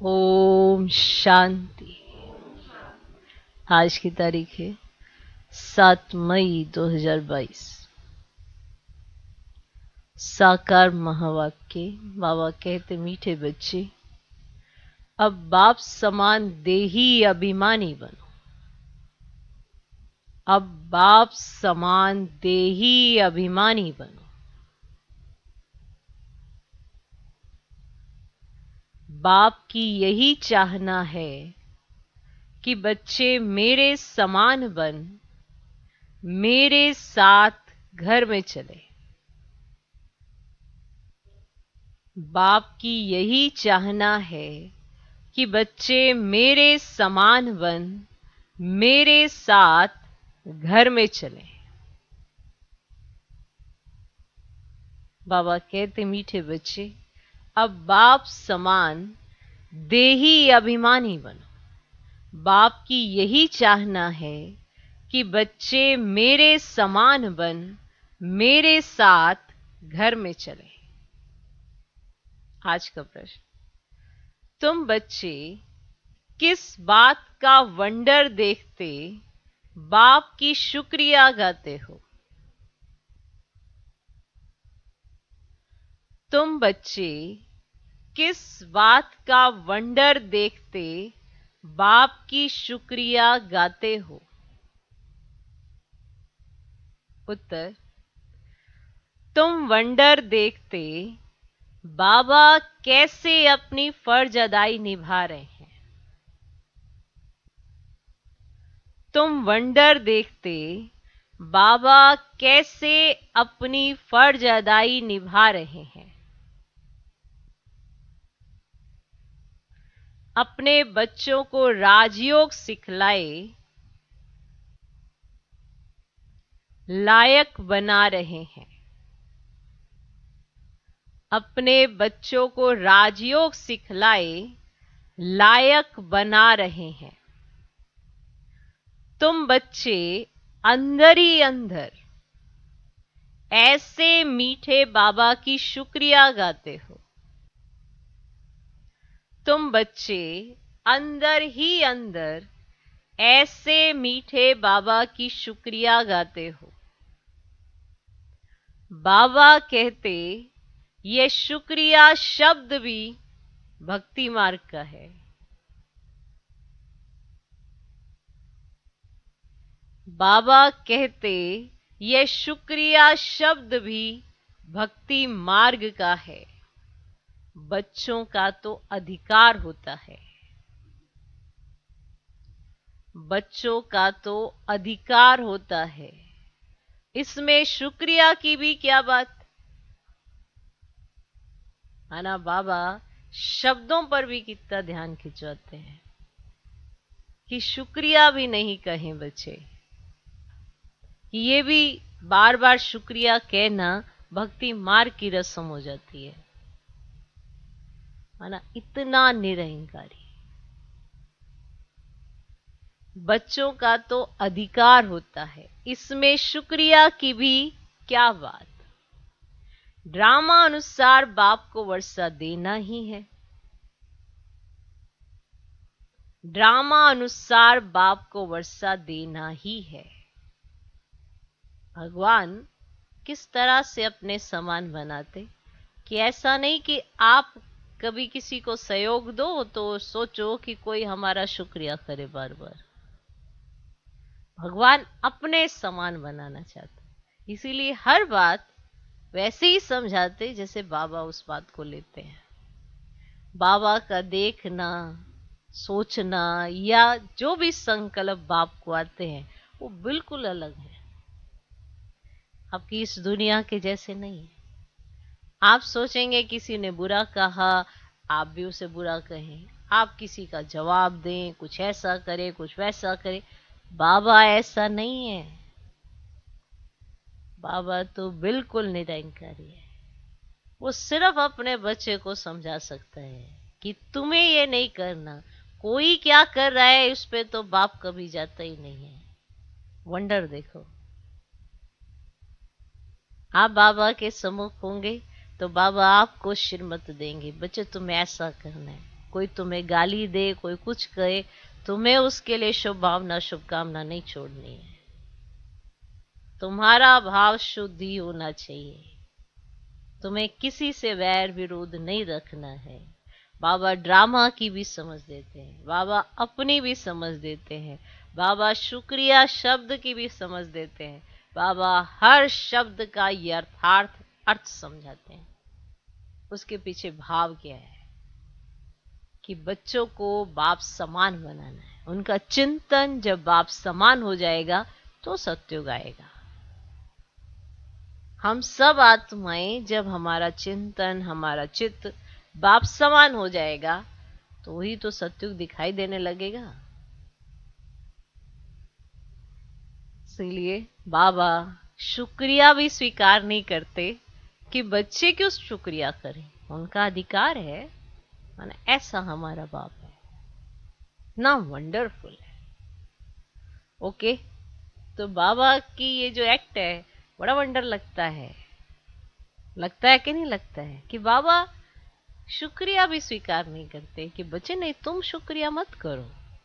ओम शांति। आज की तारीख है 7 मई 2022। साकार महावाक्य। बाबा कहते, मीठे बच्चे, अब बाप समान देही अभिमानी बनो। अब बाप समान देही अभिमानी बनो। बाप की यही चाहना है कि बच्चे मेरे समान बन मेरे साथ घर में चले। बाप की यही चाहना है कि बच्चे मेरे समान बन मेरे साथ घर में चले। बाबा कहते, मीठे बच्चे, अब बाप समान देही अभिमानी बनो। बाप की यही चाहना है कि बच्चे मेरे समान बन मेरे साथ घर में चले। आज का प्रश्न, तुम बच्चे किस बात का वंडर देखते बाप की शुक्रिया गाते हो? तुम बच्चे किस बात का वंडर देखते बाप की शुक्रिया गाते हो? उत्तर, तुम वंडर देखते बाबा कैसे अपनी फर्ज अदाई निभा रहे हैं। तुम वंडर देखते बाबा कैसे अपनी फर्ज अदाई निभा रहे हैं। अपने बच्चों को राजयोग सिखलाए लायक बना रहे हैं। अपने बच्चों को राजयोग सिखलाए लायक बना रहे हैं। तुम बच्चे अंदर ही अंदर ऐसे मीठे बाबा की शुक्रिया गाते हो। तुम बच्चे अंदर ही अंदर ऐसे मीठे बाबा की शुक्रिया गाते हो। बाबा कहते, ये शुक्रिया शब्द भी भक्ति मार्ग का है। बाबा कहते, ये शुक्रिया शब्द भी भक्ति मार्ग का है। बच्चों का तो अधिकार होता है। बच्चों का तो अधिकार होता है। इसमें शुक्रिया की भी क्या बात है ना। बाबा शब्दों पर भी कितना ध्यान खिंचवाते हैं कि शुक्रिया भी नहीं कहें बच्चे। ये भी बार बार शुक्रिया कहना भक्ति मार्ग की रस्म हो जाती है ना। इतना निरहंकारी। बच्चों का तो अधिकार होता है, इसमें शुक्रिया की भी क्या बात। ड्रामा अनुसार बाप को वर्षा देना ही है। ड्रामा अनुसार बाप को वर्षा देना ही है। भगवान किस तरह से अपने समान बनाते कि ऐसा नहीं कि आप कभी किसी को सहयोग दो तो सोचो कि कोई हमारा शुक्रिया करे बार बार। भगवान अपने समान बनाना चाहते, इसीलिए हर बात वैसे ही समझाते जैसे बाबा उस बात को लेते हैं। बाबा का देखना, सोचना या जो भी संकल्प बाप को आते हैं वो बिल्कुल अलग है। आपकी इस दुनिया के जैसे नहीं है। आप सोचेंगे किसी ने बुरा कहा, आप भी उसे बुरा कहें। आप किसी का जवाब दें, कुछ ऐसा करे कुछ वैसा करे। बाबा ऐसा नहीं है। बाबा तो बिल्कुल निरंकारी है। वो सिर्फ अपने बच्चे को समझा सकता है कि तुम्हें ये नहीं करना। कोई क्या कर रहा है इस पे तो बाप कभी जाता ही नहीं है। वंडर देखो, आप बाबा के सम्मुख होंगे तो बाबा आपको श्रीमत देंगे, बच्चे तुम्हें ऐसा करना है। कोई तुम्हें गाली दे, कोई कुछ कहे, तुम्हें उसके लिए शुभ भावना शुभकामना नहीं छोड़नी है। तुम्हारा भाव शुद्ध ही होना चाहिए। तुम्हें किसी से वैर विरोध नहीं रखना है। बाबा ड्रामा की भी समझ देते हैं, बाबा अपनी भी समझ देते हैं, बाबा शुक्रिया शब्द की भी समझ देते हैं, बाबा हर शब्द का यथार्थ अर्थ समझाते हैं। उसके पीछे भाव क्या है कि बच्चों को बाप समान बनाना है। उनका चिंतन जब बाप समान हो जाएगा तो सत्युग आएगा। हम सब आत्माएं जब हमारा चिंतन, हमारा चित्त बाप समान हो जाएगा तो वही तो सत्युग दिखाई देने लगेगा। इसलिए बाबा शुक्रिया भी स्वीकार नहीं करते कि बच्चे क्यों शुक्रिया करें, उनका अधिकार है। माने ऐसा हमारा बाप है ना, वंडरफुल है। ओके, तो बाबा की ये जो एक्ट है बड़ा वंडर लगता है कि नहीं लगता है कि बाबा शुक्रिया भी स्वीकार नहीं करते कि बच्चे नहीं, तुम शुक्रिया मत करो,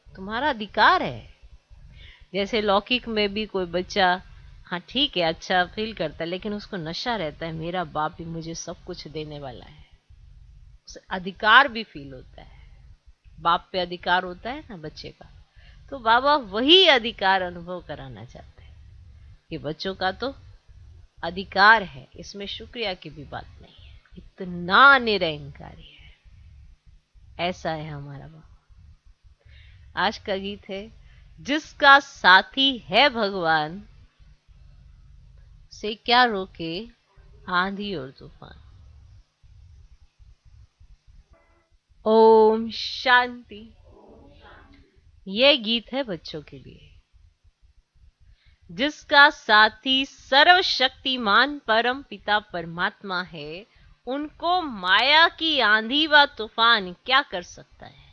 तुम्हारा अधिकार है। जैसे लौकिक में भी कोई बच्चा, हाँ ठीक है, अच्छा फील करता है, लेकिन उसको नशा रहता है, मेरा बाप भी मुझे सब कुछ देने वाला है, उसे अधिकार भी फील होता है। बाप पे अधिकार होता है ना बच्चे का, तो बाबा वही अधिकार अनुभव कराना चाहते हैं कि बच्चों का तो अधिकार है, इसमें शुक्रिया की भी बात नहीं है। इतना निरंकारी है, ऐसा है हमारा बाबा। आज का गीत है, जिसका साथी है भगवान से क्या रोके आंधी और तूफान। ओम शांति। ये गीत है बच्चों के लिए। जिसका साथी सर्वशक्तिमान परम पिता परमात्मा है, उनको माया की आंधी व तूफान क्या कर सकता है।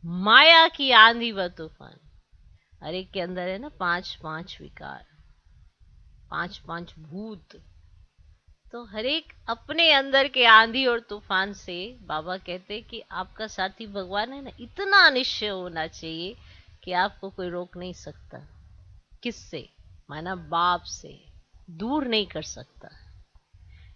माया की आंधी व तूफान, हर एक के अंदर है ना 5 विकार, 5 भूत, तो हर एक अपने अंदर के आंधी और तूफान से बाबा कहते कि आपका साथी भगवान है ना, इतना निश्चय होना चाहिए कि आपको कोई रोक नहीं सकता। किससे? माना बाप से दूर नहीं कर सकता।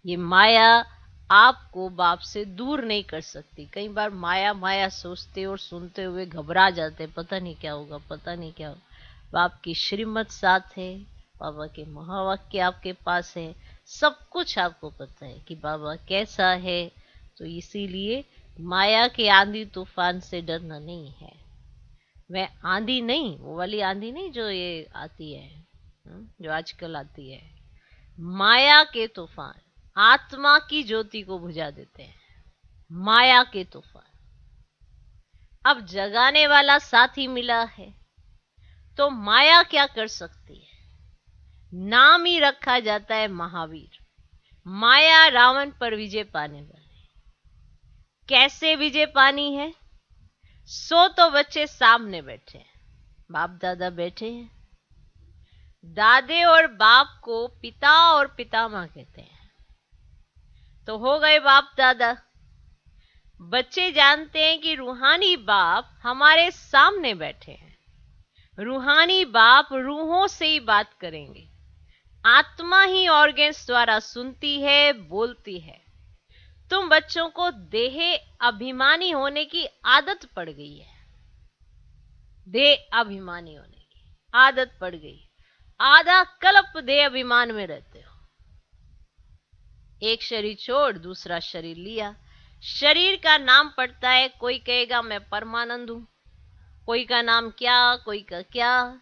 ये माया आपको बाप से दूर नहीं कर सकती। कई बार माया माया सोचते और सुनते हुए घबरा जाते, पता नहीं क्या होगा, पता नहीं क्या होगा। बाप की श्रीमत साथ है, बाबा के महावाक्य आपके पास है, सब कुछ आपको पता है कि बाबा कैसा है। तो इसीलिए माया के आंधी तूफान से डरना नहीं है। मैं आंधी नहीं, वो वाली आंधी नहीं जो ये आती है, जो आजकल आती है। माया के तूफान आत्मा की ज्योति को बुझा देते हैं, माया के तूफान। अब जगाने वाला साथी मिला है तो माया क्या कर सकती है। नाम ही रखा जाता है महावीर। माया रावण पर विजय पाने वाले। कैसे विजय पानी है? सो तो बच्चे सामने बैठे हैं, बाप दादा बैठे हैं। दादे और बाप को पिता और पितामह कहते हैं, तो हो गए बाप दादा। बच्चे जानते हैं कि रूहानी बाप हमारे सामने बैठे हैं। रूहानी बाप रूहों से ही बात करेंगे। आत्मा ही ऑर्गन्स द्वारा सुनती है, बोलती है। तुम बच्चों को देह अभिमानी होने की आदत पड़ गई है। देह अभिमानी होने की आदत पड़ गई। आधा कल्प देह अभिमान में रहते हो। एक शरीर छोड़ दूसरा शरीर लिया। शरीर का नाम पड़ता है, कोई कहेगा मैं परमानंद हूं, कोई का नाम क्या, कोई का क्या।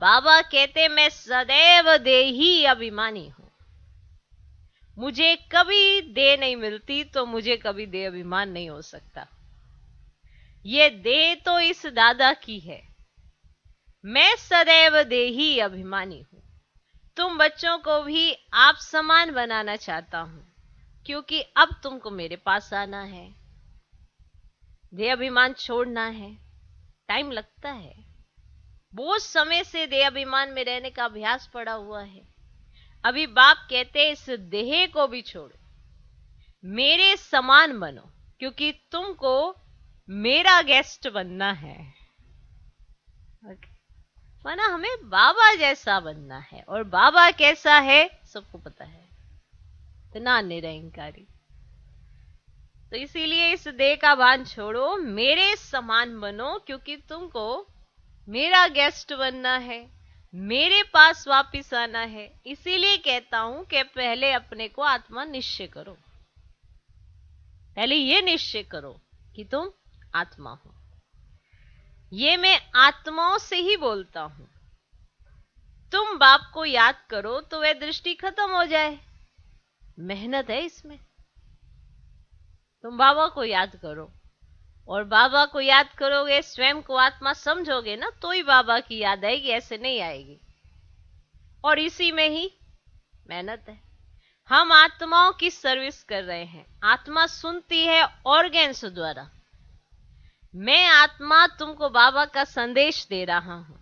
बाबा कहते मैं सदैव देही अभिमानी हूं। मुझे कभी देह नहीं मिलती तो मुझे कभी देह अभिमान नहीं हो सकता। ये देह तो इस दादा की है। मैं सदैव देही अभिमानी हूं। तुम बच्चों को भी आप समान बनाना चाहता हूं, क्योंकि अब तुमको मेरे पास आना है। देह अभिमान छोड़ना है, टाइम लगता है। बहुत समय से देह अभिमान में रहने का अभ्यास पड़ा हुआ है। अभी बाप कहते इस देह को भी छोड़ो, मेरे समान बनो, क्योंकि तुमको मेरा गेस्ट बनना है। ओके, माना हमें बाबा जैसा बनना है, और बाबा कैसा है सबको पता है, इतना निरंकारी। तो इसीलिए इस देह का भान छोड़ो, मेरे समान बनो, क्योंकि तुमको मेरा गेस्ट बनना है, मेरे पास वापिस आना है। इसीलिए कहता हूं कि पहले अपने को आत्मा निश्चय करो, पहले ये निश्चय करो कि तुम आत्मा हो। ये मैं आत्माओं से ही बोलता हूं। तुम बाप को याद करो तो वह दृष्टि खत्म हो जाए। मेहनत है इसमें। तुम बाबा को याद करो, और बाबा को याद करोगे, स्वयं को आत्मा समझोगे ना, तो ही बाबा की याद आएगी, ऐसे नहीं आएगी। और इसी में ही मेहनत है। हम आत्माओं की सर्विस कर रहे हैं। आत्मा सुनती है ऑर्गेन्स द्वारा। मैं आत्मा तुमको बाबा का संदेश दे रहा हूं।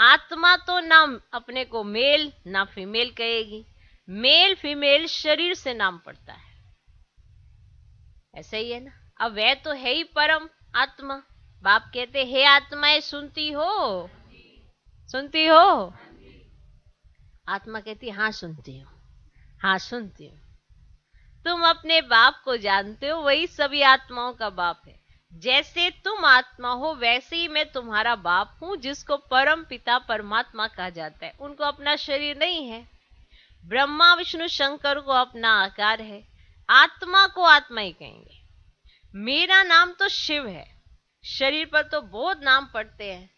आत्मा तो ना अपने को मेल ना फीमेल कहेगी। मेल फीमेल शरीर से नाम पड़ता है, ऐसे ही है ना। अब वह तो है ही परम आत्मा। बाप कहते, हे आत्माएं सुनती हो, सुनती हो। आत्मा कहती, हाँ सुनती हूं, हाँ सुनती हूं। तुम अपने बाप को जानते हो, वही सभी आत्माओं का बाप है। जैसे तुम आत्मा हो, वैसे ही मैं तुम्हारा बाप हूं, जिसको परम पिता परमात्मा कहा जाता है। उनको अपना शरीर नहीं है। ब्रह्मा विष्णु शंकर को अपना आकार है। आत्मा को आत्मा ही कहेंगे। मेरा नाम तो शिव है। शरीर पर तो बहुत नाम पड़ते हैं,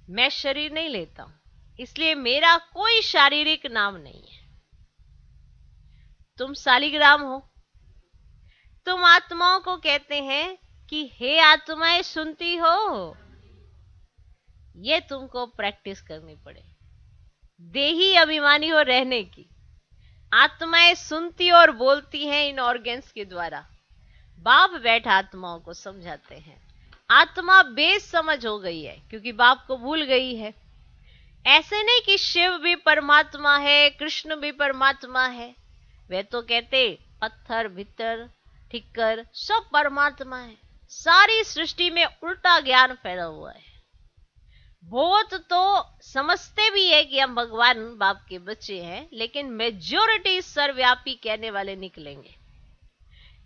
मैं शरीर नहीं लेता हूं, इसलिए मेरा कोई शारीरिक नाम नहीं है। तुम शालिग्राम हो। तुम आत्माओं को कहते हैं कि हे आत्माएं सुनती हो। ये तुमको प्रैक्टिस करनी पड़े, देही अभिमानी हो रहने की। आत्माएं सुनती और बोलती हैं इन ऑर्गेन्स के द्वारा। बाप बैठा आत्माओं को समझाते हैं। आत्मा बेसमझ हो गई है, क्योंकि बाप को भूल गई है। ऐसे नहीं कि शिव भी परमात्मा है, कृष्ण भी परमात्मा है। वे तो कहते पत्थर भीतर ठिक्कर सब परमात्मा है। सारी सृष्टि में उल्टा ज्ञान फैला हुआ है। बहुत तो समझते भी है कि हम भगवान बाप के बच्चे हैं, लेकिन मेजॉरिटी सर्वव्यापी कहने वाले निकलेंगे।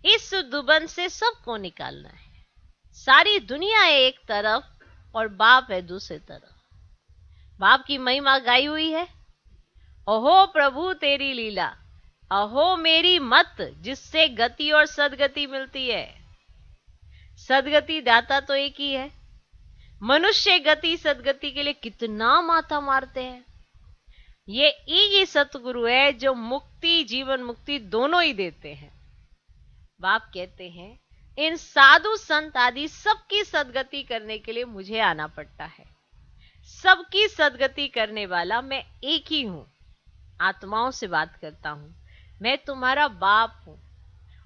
इस दुबन से सबको निकालना है। सारी दुनिया है एक तरफ और बाप है दूसरी तरफ। बाप की महिमा गाई हुई है। अहो प्रभु तेरी लीला, अहो मेरी मत, जिससे गति और सदगति मिलती है। सदगति दाता तो एक ही है। मनुष्य गति सदगति के लिए कितना माथा मारते हैं। ये एक ही सतगुरु है जो मुक्ति जीवन मुक्ति दोनों ही देते हैं। बाप कहते हैं इन साधु संत आदि सबकी सदगति करने के लिए मुझे आना पड़ता है। सबकी सदगति करने वाला मैं एक ही हूं। आत्माओं से बात करता हूं। मैं तुम्हारा बाप हूं,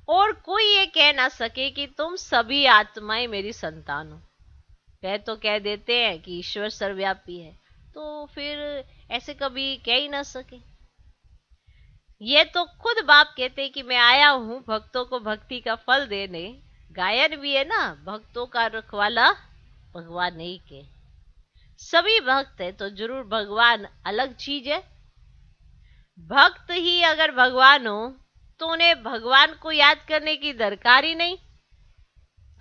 और कोई ये कह ना सके कि तुम सभी आत्माएं मेरी संतान हो। वह तो कह देते हैं कि ईश्वर सर्वव्यापी है, तो फिर ऐसे कभी कह ही ना सके। ये तो खुद बाप कहते कि मैं आया हूं भक्तों को भक्ति का फल देने। गायन भी है ना, भक्तों का रखवाला भगवान नहीं के। सभी भक्त है तो जरूर भगवान अलग चीज है। भक्त ही अगर भगवान हो तो उन्हें भगवान को याद करने की दरकार ही नहीं।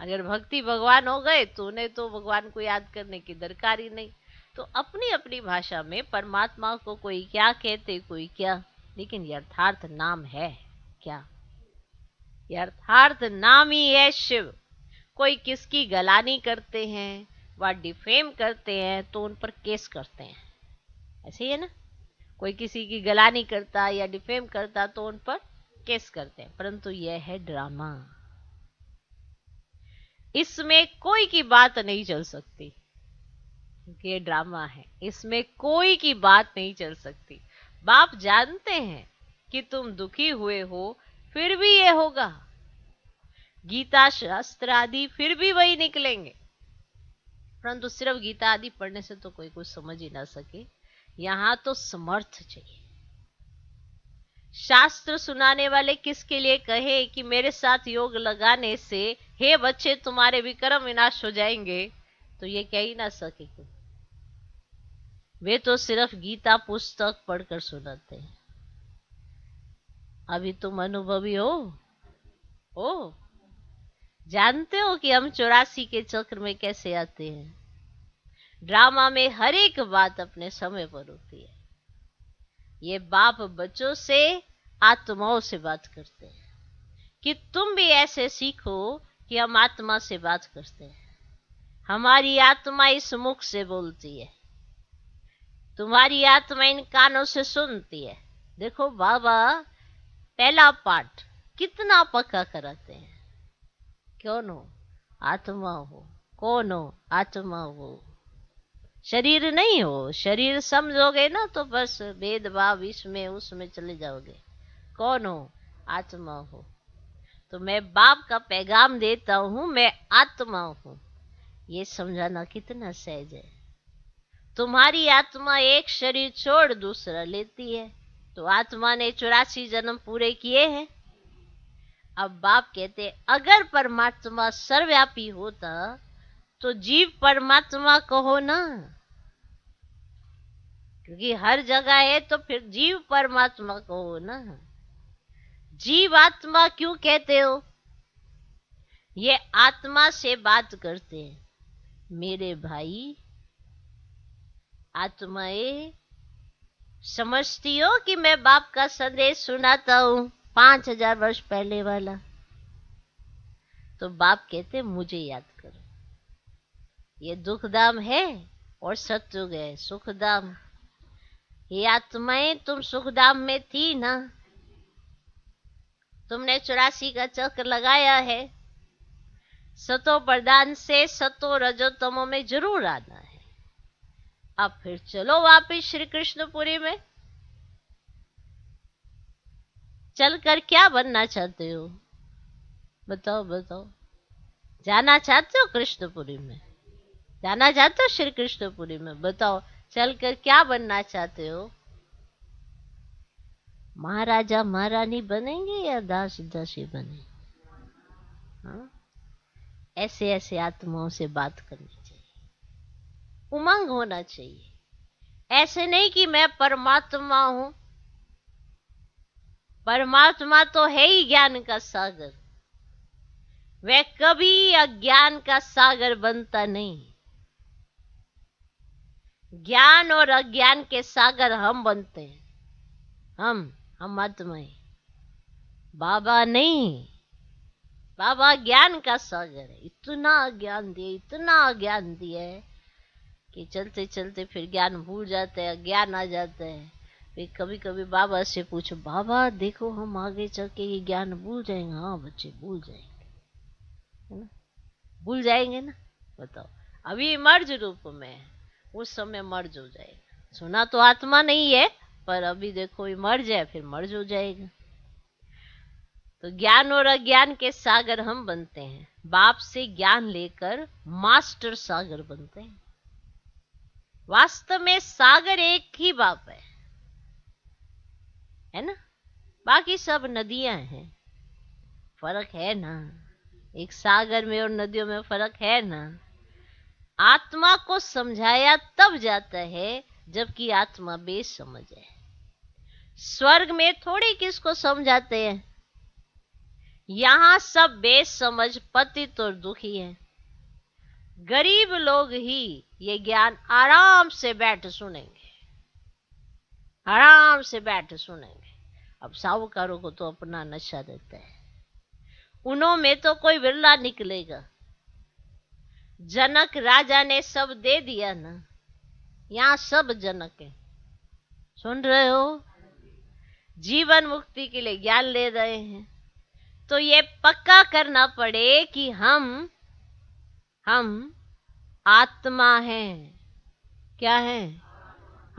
अगर भक्ति भगवान हो गए तो उन्हें तो भगवान को याद करने की दरकार ही नहीं। तो अपनी अपनी भाषा में परमात्मा को कोई क्या कहते, कोई क्या, लेकिन यथार्थ नाम है क्या? यथार्थ नाम ही है शिव। कोई किसकी गलानी करते हैं व डिफेम करते हैं तो उन पर केस करते हैं, ऐसे ही है ना। कोई किसी की गलानी करता या डिफेम करता तो उन पर केस करते हैं, परंतु यह है ड्रामा। इसमें कोई की बात नहीं चल सकती, क्योंकि ये ड्रामा है। इसमें कोई की बात नहीं चल सकती। बाप जानते हैं कि तुम दुखी हुए हो, फिर भी ये होगा। गीता शास्त्र आदि फिर भी वही निकलेंगे, परंतु सिर्फ गीता आदि पढ़ने से तो कोई कुछ समझ ही ना सके। यहां तो समर्थ चाहिए। शास्त्र सुनाने वाले किसके लिए कहे कि मेरे साथ योग लगाने से हे बच्चे तुम्हारे विक्रम विनाश हो जाएंगे, तो ये कह ही ना सके। वे तो सिर्फ गीता पुस्तक पढ़कर सुनाते हैं। अभी तुम अनुभवी हो जानते हो कि हम 84 के चक्र में कैसे आते हैं। ड्रामा में हर एक बात अपने समय पर होती है। ये बाप बच्चों से, आत्माओं से बात करते हैं कि तुम भी ऐसे सीखो कि हम आत्मा से बात करते हैं। हमारी आत्मा इस मुख से बोलती है, तुम्हारी आत्मा इन कानों से सुनती है। देखो बाबा पहला पाठ कितना पक्का कराते हैं। कौन हो? आत्मा हो। कौन हो? आत्मा हो, शरीर नहीं हो। शरीर समझोगे ना तो बस भेदभाव इसमें उसमें चले जाओगे। कौन हो? आत्मा हो। तो मैं बाप का पैगाम देता हूं, मैं आत्मा हूं। ये समझाना कितना सहज है। तुम्हारी आत्मा एक शरीर छोड़ दूसरा लेती है, तो आत्मा ने 84 जन्म पूरे किए हैं। अब बाप कहते अगर परमात्मा सर्वव्यापी होता तो जीव परमात्मा कहो ना, क्योंकि हर जगह है तो फिर जीव परमात्मा कहो ना। जीव आत्मा क्यों कहते हो? ये आत्मा से बात करते हैं। मेरे भाई, आत्माएं समझती हो कि मैं बाप का संदेश सुनाता हूं 5000 वर्ष पहले वाला, तो बाप कहते मुझे याद करो। ये दुखधाम है और सत्युग है सुखधाम। ये आत्माएं तुम सुखधाम में थी ना, तुमने 84 का चक्र लगाया है। सतो प्रधान से सतो रजोतमो में जरूर आना है। अब फिर चलो वापिस श्री कृष्णपुरी में। चलकर क्या बनना चाहते हो? बताओ बताओ। जाना चाहते हो कृष्णपुरी में? जाना चाहते हो श्री कृष्णपुरी में? बताओ चलकर क्या बनना चाहते हो? महाराजा महारानी बनेंगे या दास दासी बने? हाँ? ऐसे ऐसे आत्माओं से बात करनी चाहिए, उमंग होना चाहिए। ऐसे नहीं कि मैं परमात्मा हूं। परमात्मा तो है ही ज्ञान का सागर, वह कभी अज्ञान का सागर बनता नहीं। ज्ञान और अज्ञान के सागर हम बनते हैं। हम आत्माएं, बाबा नहीं। बाबा ज्ञान का सागर है। इतना ज्ञान दिए, इतना ज्ञान दिया है कि चलते चलते फिर ज्ञान भूल जाते हैं, अज्ञान आ जाता है। फिर कभी कभी बाबा से पूछो, बाबा देखो हम आगे चल के ये ज्ञान भूल जाएंगे। हाँ बच्चे भूल जाएंगे, है ना? भूल जाएंगे ना? बताओ। अभी मर्ज रूप में है, उस समय मर्ज हो जाएगा। सुना तो आत्मा नहीं है, पर अभी देखो ये मर्ज है, फिर मर्ज हो जाएगा। तो ज्ञान और अज्ञान के सागर हम बनते हैं। बाप से ज्ञान लेकर मास्टर सागर बनते हैं। वास्तव में सागर एक ही बाप है ना? बाकी सब नदियां हैं। फर्क है ना? एक सागर में और नदियों में फर्क है ना? आत्मा को समझाया तब जाता है जबकि आत्मा बेसमझ है। स्वर्ग में थोड़ी किसको समझाते हैं। यहां सब बेसमझ पतित और दुखी हैं। गरीब लोग ही ये ज्ञान आराम से बैठ सुनेंगे, आराम से बैठ सुनेंगे। अब साहूकारों को तो अपना नशा रहता है, उन्हों में तो कोई बिरला निकलेगा। जनक राजा ने सब दे दिया ना, यहां सब जनक है। सुन रहे हो? जीवन मुक्ति के लिए ज्ञान ले रहे हैं, तो ये पक्का करना पड़े कि हम आत्मा हैं। क्या है?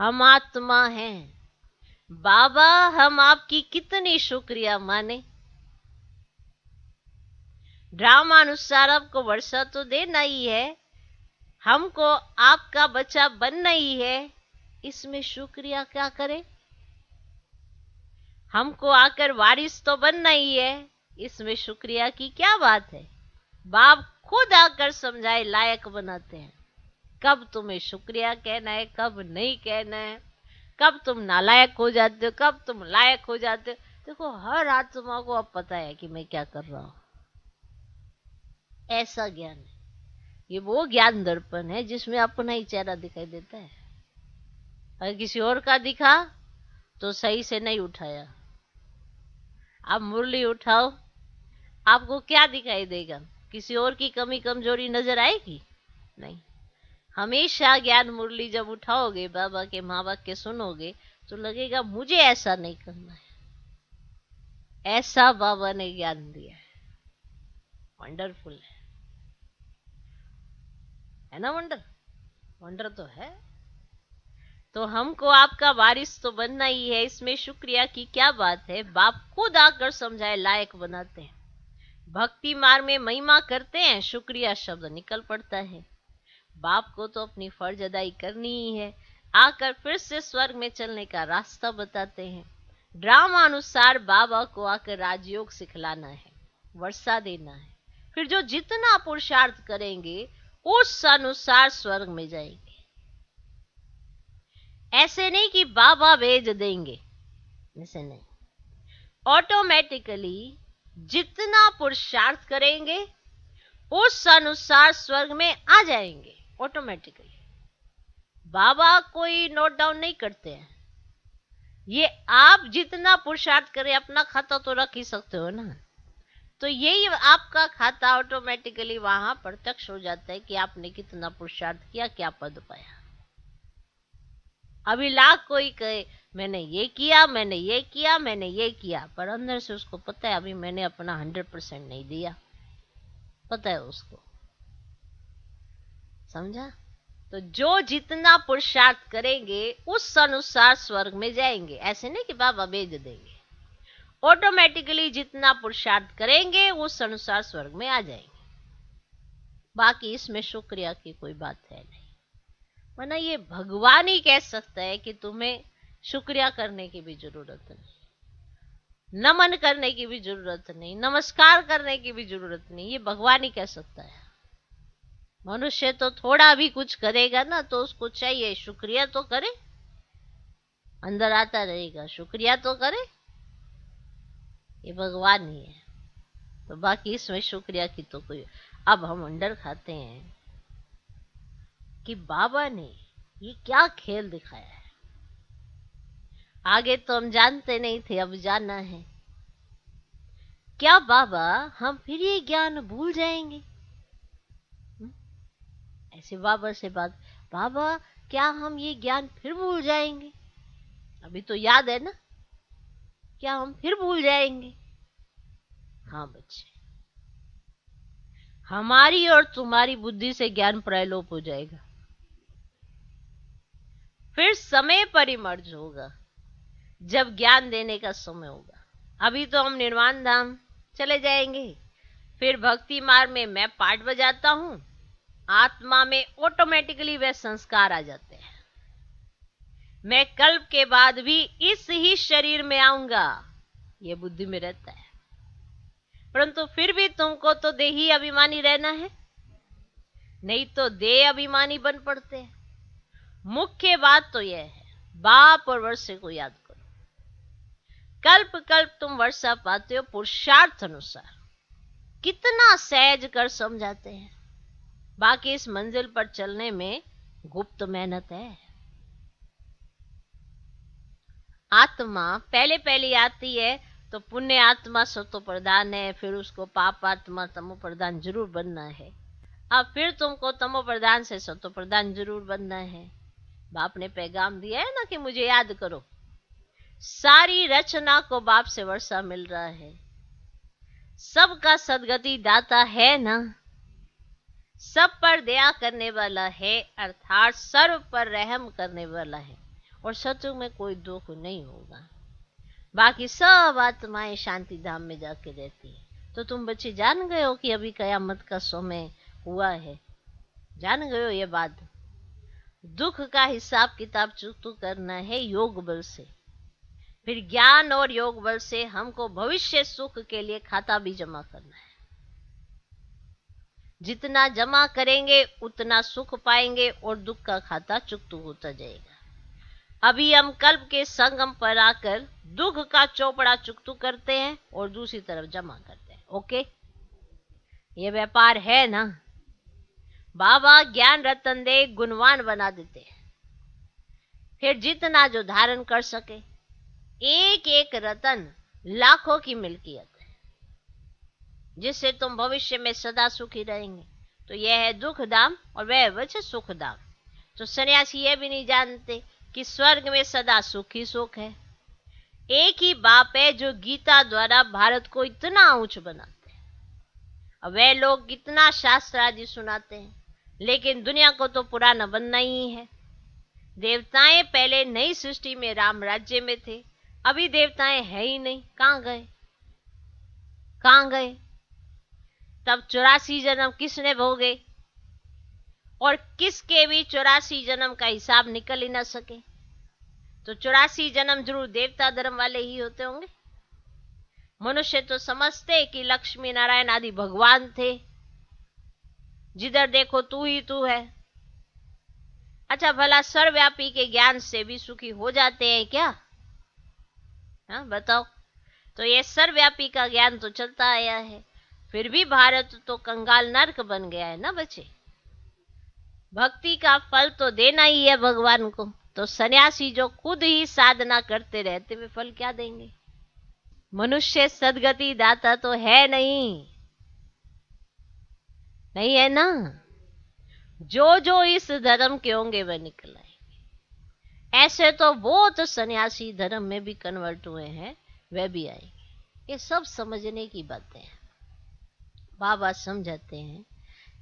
हम आत्मा हैं। बाबा हम आपकी कितनी शुक्रिया माने। ड्रामानुसार आपको वर्षा तो देना ही है, हमको आपका बच्चा बनना ही है। इसमें शुक्रिया क्या करें? हमको आकर वारिस तो बनना ही है, इसमें शुक्रिया की क्या बात है। बाप खुद आकर समझाए लायक बनाते हैं। कब तुम्हें शुक्रिया कहना है, कब नहीं कहना है, कब तुम नालायक हो जाते हो, कब तुम लायक हो जाते हो। देखो हर आत्मा को अब पता है कि मैं क्या कर रहा हूं। ऐसा ज्ञान है। ये वो ज्ञान दर्पण है जिसमें अपना ही चेहरा दिखाई देता है। अगर किसी और का दिखा तो सही से नहीं उठाया। आप मुरली उठाओ, आपको क्या दिखाई देगा? किसी और की कमी कमजोरी नजर आएगी? नहीं। हमेशा ज्ञान मुरली जब उठाओगे, बाबा के माँ बाप के सुनोगे, तो लगेगा मुझे ऐसा नहीं करना है। ऐसा बाबा ने ज्ञान दिया है। वंडरफुल है ना? वंडर वंडर तो है। तो हमको आपका वारिस तो बनना ही है, इसमें शुक्रिया की क्या बात है। बाप खुद आकर समझाए लायक बनाते हैं। भक्ति मार्ग में महिमा करते हैं, शुक्रिया शब्द निकल पड़ता है। बाप को तो अपनी फर्ज अदाई करनी ही है। आकर फिर से स्वर्ग में चलने का रास्ता बताते हैं। ड्रामा अनुसार बाबा को आकर राजयोग सिखलाना है, वर्षा देना है। फिर जो जितना पुरुषार्थ करेंगे उस अनुसार स्वर्ग में जाएंगे। ऐसे नहीं कि बाबा भेज देंगे, ऐसे नहीं। ऑटोमेटिकली जितना पुरुषार्थ करेंगे उस अनुसार स्वर्ग में आ जाएंगे ऑटोमेटिकली। बाबा कोई नोट डाउन नहीं करते हैं। ये आप जितना पुरुषार्थ करें, अपना खाता तो रख ही सकते हो ना। तो यही आपका खाता ऑटोमेटिकली वहां प्रत्यक्ष हो जाता है कि आपने कितना पुरुषार्थ किया, क्या पद पाया। अभी लाख कोई कहे मैंने ये किया, मैंने ये किया, मैंने ये किया, पर अंदर से उसको पता है अभी मैंने अपना 100% नहीं दिया। पता है उसको। समझा? तो जो जितना पुरुषार्थ करेंगे उस अनुसार स्वर्ग में जाएंगे। ऐसे नहीं कि बाबा भेज देंगे। ऑटोमेटिकली जितना पुरुषार्थ करेंगे उस अनुसार स्वर्ग में आ जाएंगे। बाकी इसमें शुक्रिया की कोई बात है नहीं। वरना ये भगवान ही कह सकता है कि तुम्हें शुक्रिया करने की भी जरूरत नहीं, नमन करने की भी जरूरत नहीं, नमस्कार करने की भी जरूरत नहीं। ये भगवान ही कह सकता है। मनुष्य तो थोड़ा भी कुछ करेगा ना तो उसको चाहिए शुक्रिया तो करे, अंदर आता रहेगा शुक्रिया तो करे। ये भगवान ही है। तो बाकी इसमें शुक्रिया की तो कोई। अब हम अंडर खाते हैं कि बाबा ने ये क्या खेल दिखाया है। आगे तो हम जानते नहीं थे, अब जानना है। क्या बाबा हम फिर ये ज्ञान भूल जाएंगे? ऐसे बाबा से बात, बाबा क्या हम ये ज्ञान फिर भूल जाएंगे? अभी तो याद है ना, क्या हम फिर भूल जाएंगे? हाँ बच्चे, हमारी और तुम्हारी बुद्धि से ज्ञान प्रलोप हो जाएगा। फिर समय परिमर्ज होगा, जब ज्ञान देने का समय होगा। अभी तो हम निर्वाण धाम चले जाएंगे, फिर भक्ति मार्ग में मैं पाठ बजाता हूं, आत्मा में ऑटोमेटिकली वे संस्कार आ जाते हैं। मैं कल्प के बाद भी इस ही शरीर में आऊंगा, ये बुद्धि में रहता है। परंतु फिर भी तुमको तो देही अभिमानी रहना है, नहीं तो देह अभिमानी बन पड़ते हैं। मुख्य बात तो यह है, बाप और वर्षे को याद करो। कल्प कल्प तुम वर्षा पाते हो पुरुषार्थ अनुसार। कितना सहज कर समझाते हैं। बाकी इस मंजिल पर चलने में गुप्त मेहनत है। आत्मा पहले पहले आती है तो पुण्य आत्मा सतो प्रधान है, फिर उसको पाप आत्मा तमो प्रधान जरूर बनना है। अब फिर तुमको तमो प्रधान से सतो प्रधान जरूर बनना है। बाप ने पैगाम दिया है ना कि मुझे याद करो। सारी रचना को बाप से वर्षा मिल रहा है। सबका सदगति दाता है ना, सब पर दया करने वाला है, अर्थात सर्व पर रहम करने वाला है, और सत्युग में कोई दुख नहीं होगा। बाकी सब आत्माएं शांति धाम में जाके रहती है। तो तुम बच्चे जान गए हो कि अभी कयामत का समय हुआ है, जान गए हो ये बात। दुख का हिसाब किताब चुकता करना है योग बल से। फिर ज्ञान और योग बल से हमको भविष्य सुख के लिए खाता भी जमा करना है। जितना जमा करेंगे उतना सुख पाएंगे और दुख का खाता चुकता होता जाएगा। अभी हम कल्प के संगम पर आकर दुख का चौपड़ा चुकतू करते हैं और दूसरी तरफ जमा करते हैं। ओके, ये व्यापार है ना। बाबा ज्ञान रतन दे गुणवान बना देते हैं। फिर जितना जो धारण कर सके, एक एक रतन लाखों की मिल्कियत है, जिससे तुम भविष्य में सदा सुखी रहेंगे। तो यह है दुख धाम और वह वह सुख धाम। तो सन्यासी ये भी नहीं जानते कि स्वर्ग में सदा सुख ही सुख है। एक ही बाप है जो गीता द्वारा भारत को इतना ऊंच बनाते हैं। अब वे लोग कितना शास्त्र आदि सुनाते हैं, लेकिन दुनिया को तो पुराना बनना ही है। देवताएं पहले नई सृष्टि में राम राज्य में थे, अभी देवताएं है ही नहीं। कहां गए, कहां गए? तब 84 जन्म किसने भोगे, और किसके भी 84 जन्म का हिसाब निकल ही ना सके। तो 84 जन्म जरूर देवता धर्म वाले ही होते होंगे। मनुष्य तो समझते कि लक्ष्मी नारायण आदि भगवान थे, जिधर देखो तू ही तू है। अच्छा, भला सर्वव्यापी के ज्ञान से भी सुखी हो जाते हैं क्या? हाँ बताओ। तो ये सर्वव्यापी का ज्ञान तो चलता आया है, फिर भी भारत तो कंगाल नर्क बन गया है ना बच्चे। भक्ति का फल तो देना ही है भगवान को। तो सन्यासी जो खुद ही साधना करते रहते वे फल क्या देंगे? मनुष्य सदगति दाता तो है नहीं, नहीं है ना। जो जो इस धर्म के होंगे वह निकल आएंगे। ऐसे तो बहुत सन्यासी धर्म में भी कन्वर्ट हुए हैं, वह भी आएंगे। ये सब समझने की बातें हैं। बाबा समझाते हैं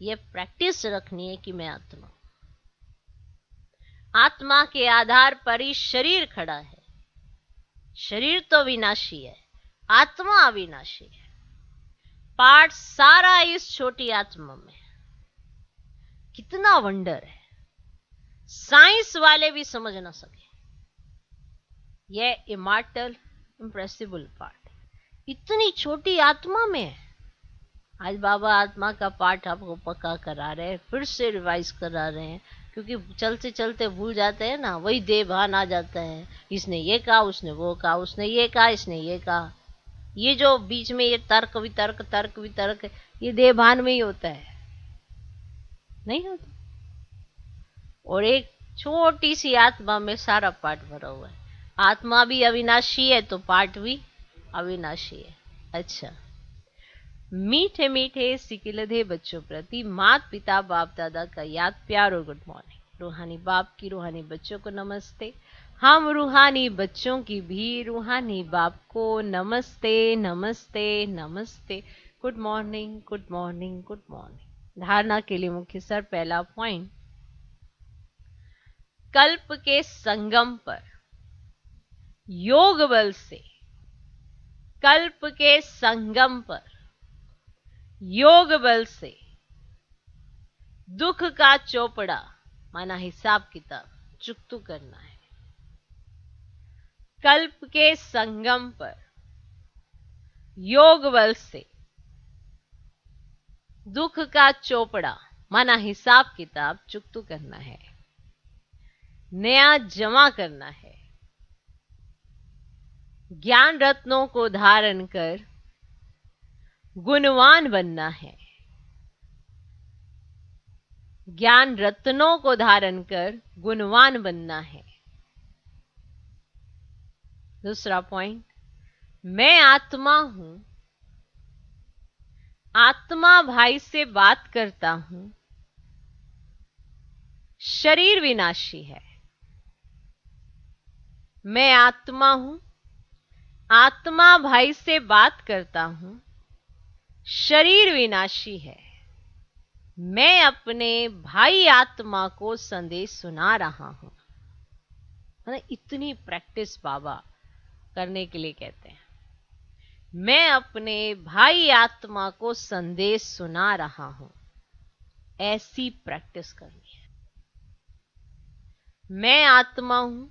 ये प्रैक्टिस रखनी है कि मैं आत्मा, आत्मा के आधार पर ही शरीर खड़ा है। शरीर तो विनाशी है, आत्मा अविनाशी है। पार्ट सारा इस छोटी आत्मा में। कितना वंडर है, साइंस वाले भी समझ ना सके। यह इमॉर्टल इम्प्रेसिबल पार्ट इतनी छोटी आत्मा में है। आज बाबा आत्मा का पाठ आपको पक्का करा रहे हैं, फिर से रिवाइज करा रहे हैं, क्योंकि चलते चलते भूल जाते हैं ना, वही देह भान आ जाता है। इसने ये कहा, उसने वो कहा, उसने ये कहा, इसने ये कहा। ये जो बीच में ये तर्क वितर्क तर्क वितर्क, ये देह भान में ही होता है, नहीं होता। और एक छोटी सी आत्मा में सारा पाठ भरा हुआ है। आत्मा भी अविनाशी है तो पाठ भी अविनाशी है। अच्छा, मीठे मीठे सिकिलधे बच्चों प्रति माता पिता बाप दादा का याद प्यार और गुड मॉर्निंग। रूहानी बाप की रूहानी बच्चों को नमस्ते। हम रूहानी बच्चों की भी रूहानी बाप को नमस्ते नमस्ते नमस्ते। Good morning good morning good morning. धारणा के लिए मुख्य सर पहला पॉइंट, कल्प के संगम पर योग बल से, कल्प के संगम पर योग बल से दुख का चौपड़ा माना हिसाब किताब चुकतू करना है। कल्प के संगम पर योग बल से दुख का चौपड़ा माना हिसाब किताब चुकतू करना है, नया जमा करना है। ज्ञान रत्नों को धारण कर गुणवान बनना है। ज्ञान रत्नों को धारण कर गुणवान बनना है। दूसरा पॉइंट, मैं आत्मा हूं, आत्मा भाई से बात करता हूं, शरीर विनाशी है। मैं आत्मा हूं, आत्मा भाई से बात करता हूं, शरीर विनाशी है। मैं अपने भाई आत्मा को संदेश सुना रहा हूं। इतनी प्रैक्टिस बाबा करने के लिए कहते हैं। मैं अपने भाई आत्मा को संदेश सुना रहा हूं, ऐसी प्रैक्टिस करनी है। मैं आत्मा हूं,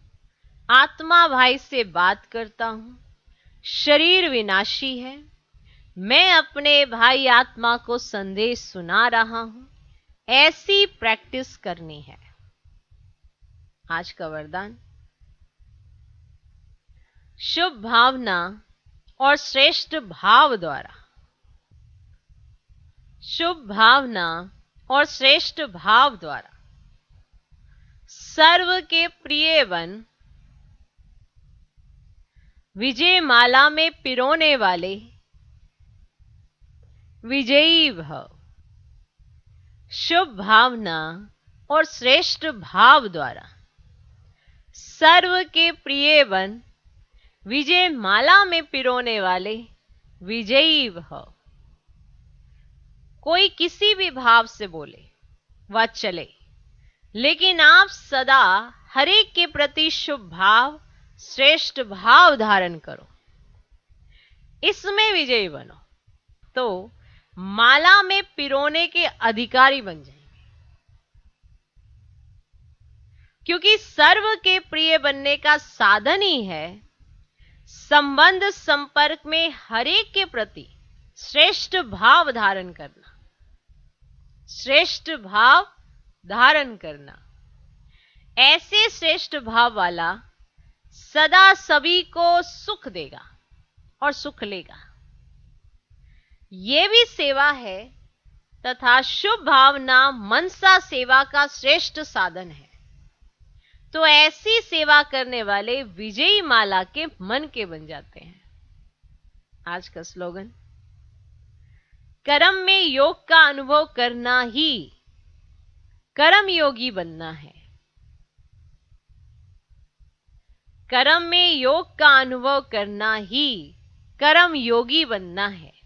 आत्मा भाई से बात करता हूं, शरीर विनाशी है, मैं अपने भाई आत्मा को संदेश सुना रहा हूं। ऐसी प्रैक्टिस करनी है। आज का वरदान, शुभ भावना और श्रेष्ठ भाव द्वारा, शुभ भावना और श्रेष्ठ भाव द्वारा सर्व के प्रिय बन, विजय माला में पिरोने वाले विजयी भव। शुभ भावना और श्रेष्ठ भाव द्वारा सर्व के प्रिय बन, विजय माला में पिरोने वाले विजयी भव। कोई किसी भी भाव से बोले वह चले, लेकिन आप सदा हर एक के प्रति शुभ भाव, श्रेष्ठ भाव धारण करो, इसमें विजयी बनो, तो माला में पिरोने के अधिकारी बन जाएंगे। क्योंकि सर्व के प्रिय बनने का साधन ही है संबंध संपर्क में हर एक के प्रति श्रेष्ठ भाव धारण करना, श्रेष्ठ भाव धारण करना। ऐसे श्रेष्ठ भाव वाला सदा सभी को सुख देगा और सुख लेगा। यह भी सेवा है तथा शुभ भावना मनसा सेवा का श्रेष्ठ साधन है। तो ऐसी सेवा करने वाले विजयी माला के मन के बन जाते हैं। आज का स्लोगन, कर्म में योग का अनुभव करना ही कर्म योगी बनना है। कर्म में योग का अनुभव करना ही कर्म योगी बनना है।